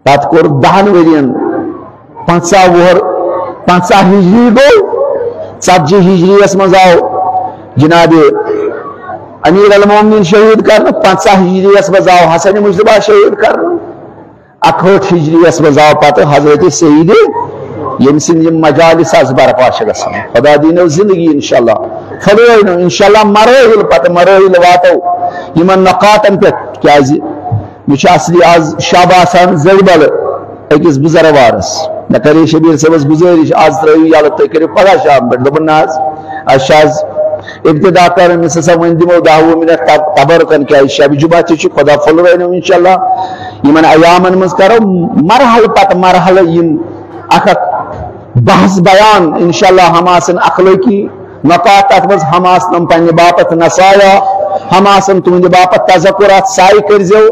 پتہ کور 10 ورین 50 وہر 50 ہجری گو 40 ہجری اس من آو جناب امیر المومنین شہید کرنا 50 ہجری اس من آو حسن مجتبی شہید کرنا 61 ہجری اس من آو پتہ حضرت سید یم سند مجالس از برپا گھان خدا دینو زندگی انشاءاللہ خدو انشاءاللہ مراحل پتہ مراحل واتو یمن نقاتن پہ کیاز مجھ اصلی آز شب آسان زربل اکس بزروارس نہ کرے شبیر صاحبس گزارش آز ترو یل تھی کرو پگہ شام پہ دپن نا شاز ابتدا کر مس ہسا ون دمو 10 منٹ تبرکن کیا شب جمعہ تہ خدا پھل رہنو انشاءاللہ یمن ایامن مز کرو مرحل پتہ مرحل یم اخ بحث بیان انشاءاللہ ہم آسن اخلاقی نقاط ات مز ہم آسن پنہ باپت نصایا ہم آسن تہند باپت تذکرات سائی کرزو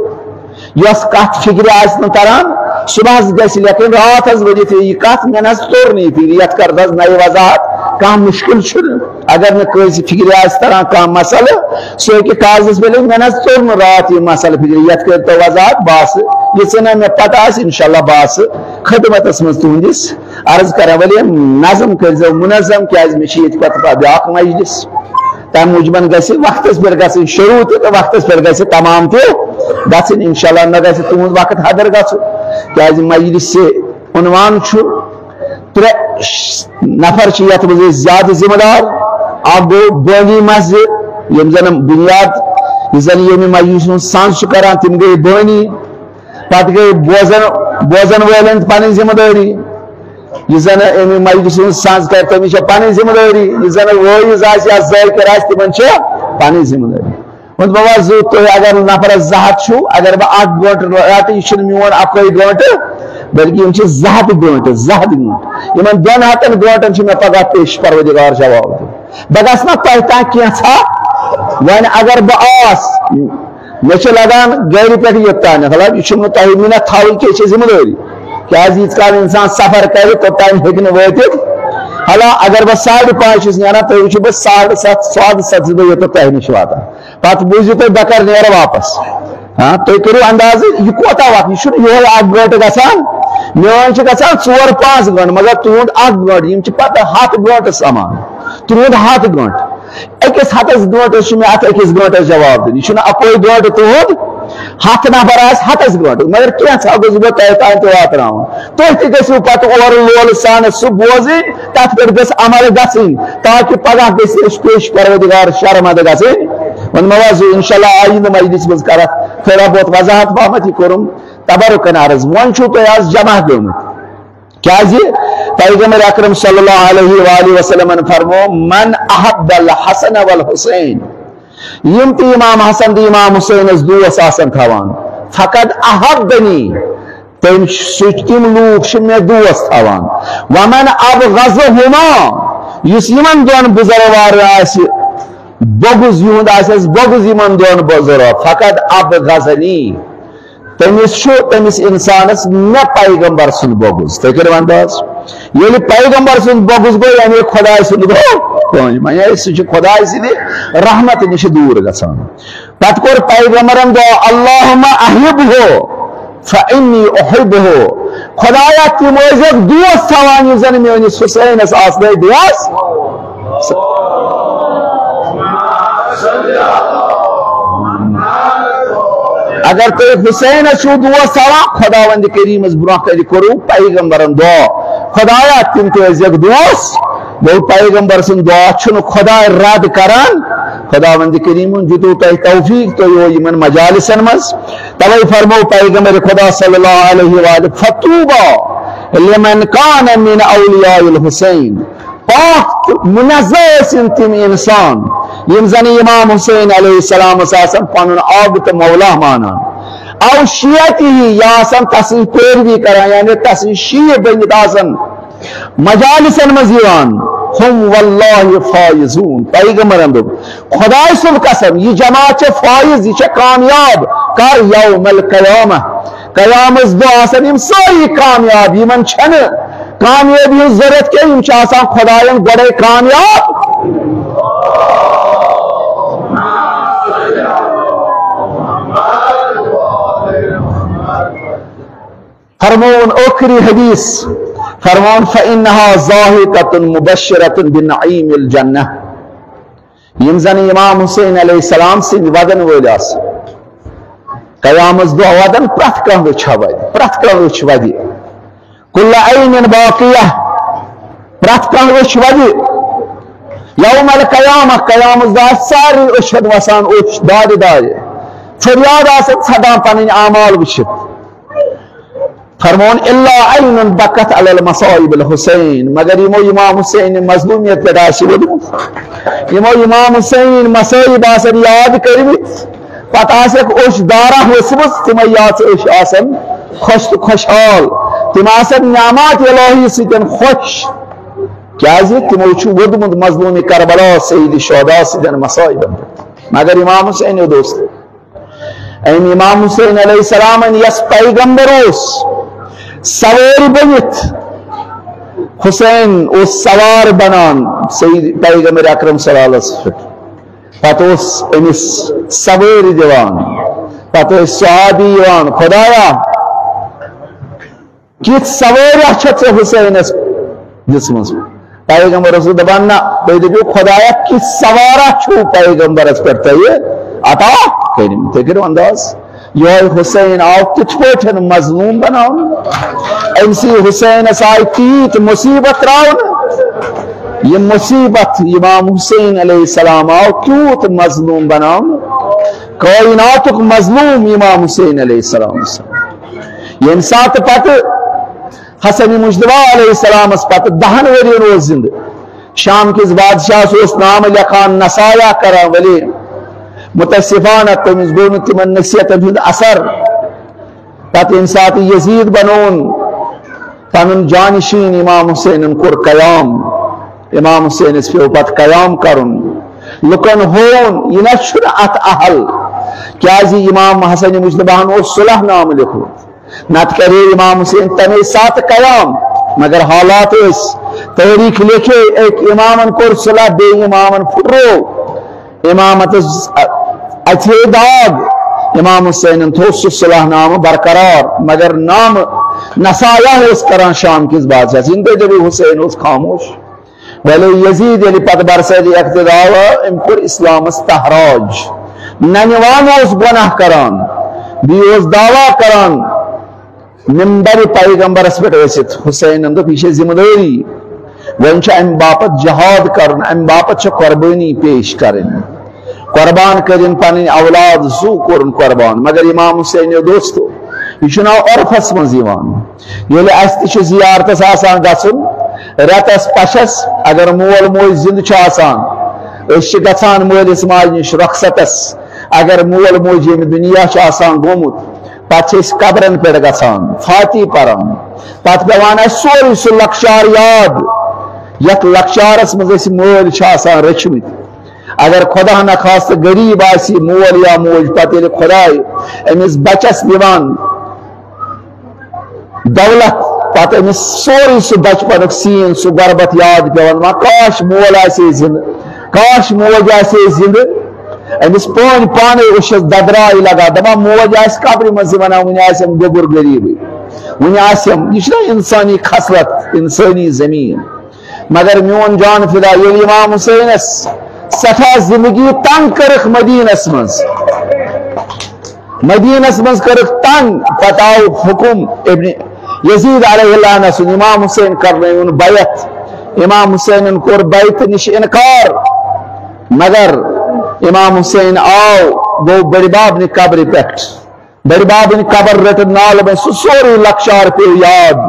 یس کت فکر آس نا تران صبح گھس لیکن رات ورت یہ کت مے نہ تور نہیں فکر یت کر دس نئی وضاحت کم مشکل اگر نہ کس فکر آس تران کم مسئلہ سہ ہیکہ کاغذس پہ لکھ مے نہ تور رات یہ مسئلہ فکر یت کر تو وضاحت بس یہ میں پتہ انشاءاللہ باس خدمت مز تہندس عرض کرا ولیم نظم کرزو منظم کیاز میں یہ پتہ بیاکھ مجلس تم موجبن گژھِ وقتس پہ گژھن شروع تو وقتس پہ گژھِ تمام تہ گژھن انشاءاللہ نہ گژھِ تہند وقت حدر گژھن کیاز مجلس سے عنوان ترے نفر یت مز زیادہ ذمہ دار اکھ گو بانی مسجد یم زن بنیاد زن یم مجلس سانس کران تم گئی بانی پتہ گئی بوزن والن پن ذمہ داری یہ زن امی مجلس سانس کر تمس پن ذمہ داری یہ زن وائز ذائقہ تمن پن ذمہ داری وت بوازو تو اگر نفر زہت چھو اگر بہ اکھ گھنٹہ رات یہ میون اکوئی گھنٹہ بلکہ ہم زہت گھنٹہ یمن دون ہتن گھنٹن میں پگہ پیش پروردگار جواب دن بہ گھس نا تہ تان کینژھا وۄنۍ اگر بہ آس مے لگان گھر پہ یوتان مطلب یہ تہ منت تھاؤن کی ذمہ داری کیاز یت کال انسان سفر کر توتان ہیکہ نہ وٲتِتھ حالا اگر بہ 5:30 نیران تھی وچھو بہ 7:30 بہ یوت تہ نش واتان پتہ بوزیو تھی بہ کر نیر واپس ہاں تھی کرو انداز یہ کوتاہ وقت یہ یہ اکھ گھنٹہ گژھان میون گژھان 4-5 گھنٹہ مگر تہد اکھ گھنٹہ یم پتہ 7 گھنٹہ سمان تہد 7 گھنٹہ أکس 7 گھنٹس میں ات أکس گھنٹس جواب دن یہ اکوئی گھنٹہ تہد 7 نفر آس 7 گھنٹہ مگر کینژھا گوس بہ تہ تان تہ واتناون تُہۍ تہِ گٔژھِو پتہ اور لول سان سُہ بوزٕنۍ تتھ پٮ۪ٹھ گژھِ عمل گژھٕنۍ تاکہ پگہ گژھِ أسۍ پیش پروردگار شرمند گژھٕنۍ ون موازو انشاءاللہ آئندہ مجلس مز کر تھوڑا بہت وضاحت پہمت یہ کرم تبرکن عرض ون چھو تہ آز جمع گمت کیازِ پیغمبر اکرم صلی اللہ علیہ وآلہ وسلم فرمو من احب الحسن والحسین یم تہ امام حسن تہ امام حسین دوس آسن تھوان فقد احبنی تم تم لوگ مے دوس تھوان ومن ابغضہما یس یمن دون بزرگوار آس بغض یہند آسس بغض یمن دون بزرگ فقد ابغضنی تمس انسانس نہ پیغمبر سن بغض تھی کرو انداز یل پیغمبر سن بغض گو یعنی خدا سن گو سہ خدا سند رحمت نش دور گژھان پتہ کور پیغمبرن دعا اللہم احبہ فانی احبہ خدایا تم ٲسۍ دوس تھاوان یُس زن میٲنِس حُسینس آسنے دوس اگر تھی حسین چھو دوس تھاوان خدا وند کریمس برہ کل کرو پیغمبرن دعا خدایا تم تہ دوس گو پیغمبر سن دعا چھن خدا رد کران خدا وند کریم جتو تہ توفیق تو یمن مجالسن مز توے فرمو پیغمبر خدا صلی اللہ علیہ وآلہ فطوبى لمن كان من اولیاء الحسین پاک منزہ سن تم انسان یم زن امام حسین علیہ السلام آسان پن آب تو مولا مانان او شیعتی یا آسان تس پیروی کران یعنی تس شیع بنت آسان مجالسن مز ہم واللہ فائزون پیغمبرن دب خدا سب قسم یہ جماعت فائز یہ کامیاب کر یوم القیامہ قیامت دو آسان یم ساری کامیاب یمن چھن کامیابی ضرورت کے یم آسان خداین گڑے کامیاب فرمون اوکری حدیث فرمان فإنها ظاهقة مبشرة بنعيم الجنة یم زن امام حسین علیہ السلام سن ودن ویلاس قیامت دو ودن پرت کان وچ ودی کل عین باقیہ پرت کان وچ ودی یوم القیامہ قیامت دو ساری اشد وسان اش دار فریاد آسد صدا پنن اعمال وچت فرمون الا عین بکت علی المصائب الحسین مگر یمو امام حسین مظلومیت پیدا شد یمو امام حسین مصائب آسن یاد کرمت پتہ آسک اوش دارہ وسمس تم یاد اوش آسن خوش تو خوشحال تم آسن نعمات الہی سیتن خوش کیازِ تمو چھ ودمت مظلوم کربلا سید شہداء سیدن مصائب مگر امام حسین دوست این امام حسین علیہ السلام یس پیغمبر اس سوار بنت حسین اس سوار بنان سید پیغمبر اکرم صلی اللہ علیہ وسلم پتہ اس امس سوار دیوان پتہ صحابی یوان خدایا کت سواریا چھ حسینس دسمس پیغمبر رسول دپان نا تھی دپو خدایا کت سوارا چھو پیغمبرس پہ تہ عطا کرم تھی کرو انداز یہ حسین آو کت پہ مظلوم بناؤ امسی حسینس آئی تیت مصیبت تراؤن یہ مصیبت امام حسین علیہ السلام آو کیوت مظلوم بناؤ کائناتک مظلوم امام حسین علیہ السلام یم سات پتہ حسن مجتبی علیہ السلام پتہ 10 ؤری روز زند شام کس بادشاہ اس نام لکھان نسایا کران ولی متاسفانہ تمس گو تمن نصیحتن ہند اثر پتہ یم سات یزید بنون پن جانشین امام حسین کور قیام امام حسین پیو پتہ قیام کرن لکن ہون یہ نہ ات اہل کیا امام حسن مجتبی صلح نام لکھو نت کرے امام حسین تمے سات قیام مگر حالات اس تاریخ لکھے ایک امامن کور صلح بے امامن پھٹرو امامت اتھے داغ امام حسین تھو صلح نام برقرار مگر نام نسایا اس کران شام کس بادشاہ زندے جب حسین اس خاموش ولی یزید یلی پت برسید اقتدار ام کور اسلام استحراج ننوان اس گناہ کران بھی اس دعویٰ کران منبر پیغمبر اس پہ ورست حسین اندو پیچھے ذمہ داری ونچ ام باپت جہاد کرن ام باپت قربانی پیش کرن قربان کرن پنن اولاد زو کرن قربان مگر امام حسین دوستو یہ عرفس مز یل اس تہ زیارتس آسان گژھن رتس پشس اگر مول موج زند اس گژھان مالس ماج نش رخصتس اگر مول موج یم دنیا آسان گومت پتہ قبرن پہ گژھان فاتی پران پتہ پیوان سوری سہ لکشار یاد یت لکشارس مز مول آسان رچمت اگر خدا نخواست غریب آسی مول یا موج پتہ خدائے امس بچس دیوان دولت پتہ امس سوری سہ بچپن سین سہ غربت یاد پیوان کاش مول آسے زند کاش موج آسے زند امس پان پانے اشس ددرائی لگا دپان موج آس قبر مز ونان ون آسم گوبر غریب ون آسم یہ انسانی خصلت انسانی زمین مگر میون جان فدا یل امام حسینس سٹھا زندگی تنگ کرخ مدینس مز کرخ تنگ پتہ آو حکم ابن یزید علیہ اللہ سن امام حسین کرنے بیعت امام حسین کور بیعت نش انکار مگر امام حسین آو گو بڑی باب نے قبر پہ بڑی باب نے قبر رٹ نال میں سوری لکشار پہ یاد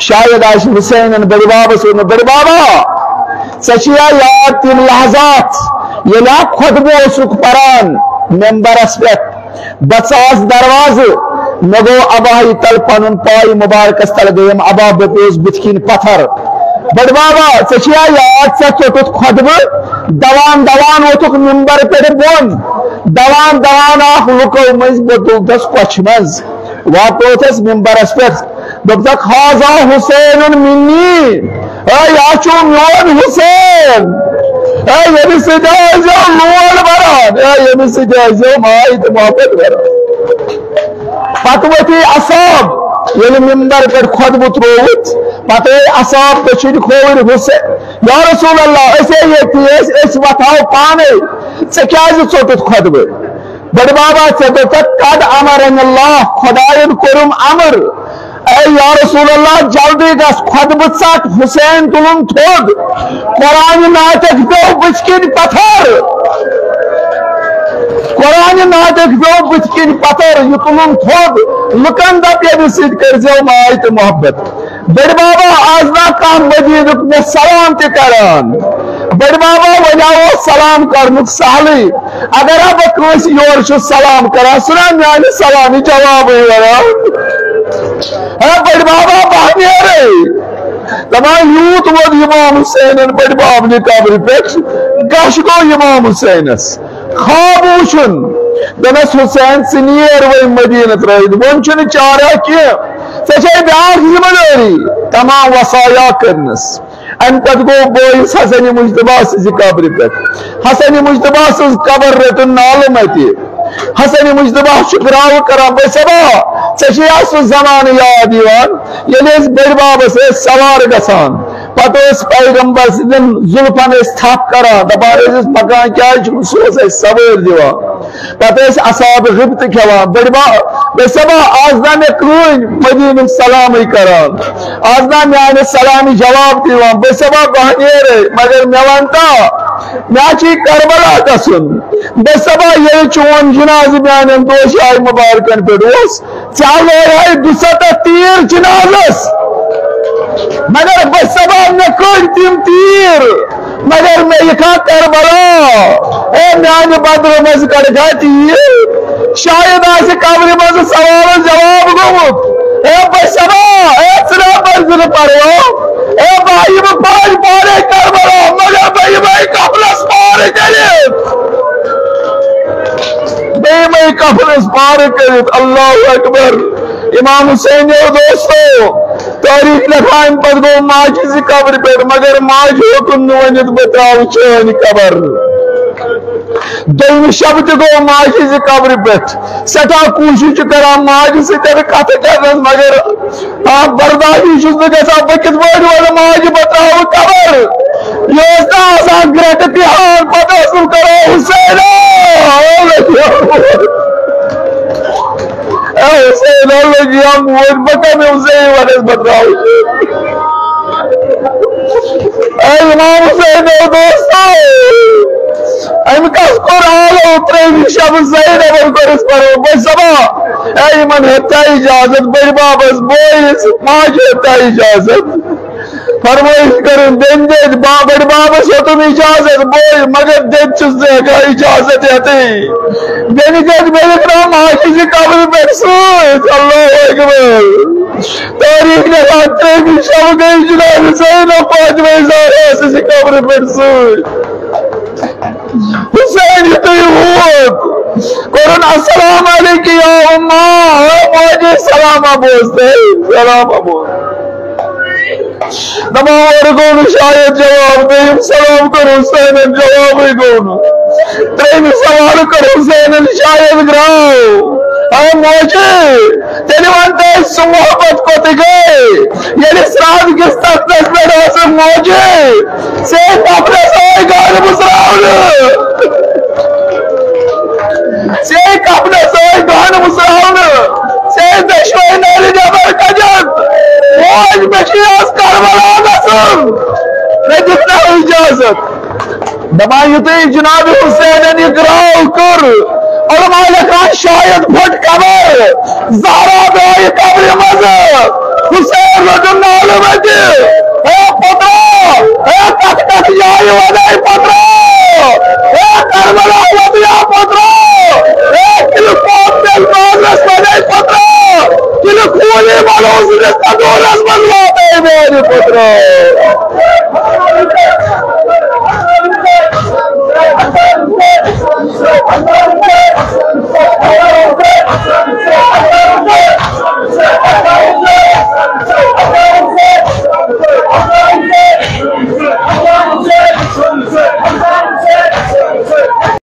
شاید آج حسین بڑی بابا سن بڑی بابا سچیا یاد تم لحظات یہ لا خطبہ سک پران ممبرس پہ بچاس دروازہ مگو ابائی تل پن پائی مبارکس تل گیم ابا بپیس بتکین پتھر بڑ بابا سچیا یاد سا چوٹت خطبہ دوان دوان وتک ممبر پہ بون دوان دوان آخ لکو مز بدلتس کچھ مز واپوتس ممبرس پہ دپتک حاضا حسین منی یا چو میون حسین یمس جائزو لول بران یمس جائزو مائت محبت بران پتوتی اصاب یل ممبر پہ خطبہ تروت پتہ اصاب پچھن کھور حسین یا رسول اللہ اسے یہ اس وتھاو پانے ژے کیازِ ژوٹُتھ خطبہ بڑ بابا ژے دوٚپتھ قد امرن اللہ خداین کوٚرُم امر اے یا رسول اللہ جلدی گس خطبہ ژٹ حسین تلن تھوٚد قرآن ناطق پیو بٕتھِ کِنۍ پتھر قرآن ناطق پیو بٕتھِ کِنۍ پتھر یہ تلن تھوٚد لُکن دپ ییٚمِس سۭتۍ کٔرۍزیو ماے تہٕ محبت بڑ بابا آز نا کانٛہہ مدیٖنُک مےٚ سلام تہِ کران بڑ بابا وۄنۍ آو سلام کرنُک سہلٕے اگر بہٕ کٲنٛسہِ یورٕ چھُس سلام کران سُہ نا میانہِ سلامہِ جوابٕے ونان بڑ بابا بہ نیرے دپان یوٗت ووٚن امام حسینن بڑ بابنہِ قبرِ پٮ۪ٹھ گش گوٚو امام حسینس خواب وٕچھُن دپس حسین ژٕ نیر وۄنۍ مدیٖنہٕ ترٲوِتھ وۄنۍ چھُنہٕ چارہ کینٛہہ ژےٚ چھے بیٛاکھ ذمہٕ دٲری تمام وصایا کرنس امہِ پتہٕ گوٚو بٲیِس حسن مجتبیٰ سٕنٛزِ قبرِ پٮ۪ٹھ حسن مجتبیٰ سٕنٛز قبر رٔٹٕن نالہٕ متہِ حسن مجتبہ شکراو کران بے سبا ژے سہ زمان یاد یل بڑ بابس سوار گسان پتہ پیغمبر سندن زلفن تھپ کران دپان مکان کیا سہ سوار دیوان پتہ اصحاب غبت کھیوان بے سبا آز نا مے کرون مدین سلام کران آز نا میانہ سلامی جواب دیوان بے سبا بہ نیرے مگر مے ونتا مے کربلا گسن بے سبا یہ چون جناز میان دوش آئی مبارکن پہ ژے 200 تیر جنازس مگر بے سبا مے کڑ تم تیر مگر میں یہ کربلا اے میانہ بدر مز کڑ تیر شاید آس قبر مز سوال جواب گومت اے بے سبا اے ژھنا منزل پڑو اے بھائی بہ پانچ پارے کربلا مگر بھائی قبرس پار کرت بے قبرس پار کرت اللہ اکبر امام حسین دوستو تاریخ لکھائن پتہ گو ماجہ ز قبر پہ مگر ماج حکم ونت بتاو چین قبر دوم شب تہ گو ماجہ ز قبر پہ سٹھا کوشش کران ماجہ ستر کت کرنس مگر برداشت چھس نہ گژھان بہ کت پٲٹھۍ ونہٕ ماجہ بتاو قبر یہ نا آسان گرٹ تہان پتہ کرو حسین حسین لگیا موت بکا میں حسین ونس بتاؤ اے امام حسین دوستو ام کس قرآن اترے شب زینب کرس پڑو بے سبا اے من ہتا اجازت بڑ بابس بوئس ماج ہتا اجازت فرمائش کرن دن دے بڑ بابس ہوتم اجازت بوئی مگر دن چس دے گا اجازت ہتی دن دن میرے کرام ماجی سے قبر پر سوچ اللہ اکبر تاریخ نے خاطرے کی شب گئی جناب حسین و 5 ہزار سے قبر پر سوچ حسین تو ہوت قرآن السلام علیکم یا اماں مجھے سلام بوزتے سلام بوزتے نماور گون شاید جواب دیم سلام کر حسین جواب گون تریم سوال کر حسین شاید گراؤ اے موجی تیلی وانتے سو محبت کو تگئے یعنی سراد کس تک تک بیڑا سے موجی سیف اپنے سوئی گان مسراؤن سیک اپنے سوئی گان مسراؤن سیک دشوئی نیلی جبر کجت موج بشیاس کربلا نسل نجتنا اجازت دمائیتی جناب حسین اقراؤ کر علماء لکھان شاید پھٹ قبر زہرا بھائی قبر مزر حسین رجل نالو بیٹی اے پترہ اے تک تک جائی ودائی پترہ اے کربلا ودیا پترہ اے کل قوم دل مانس ودائی پترہ کل خولی ملوز رستا دولس ملواتے میری پترہ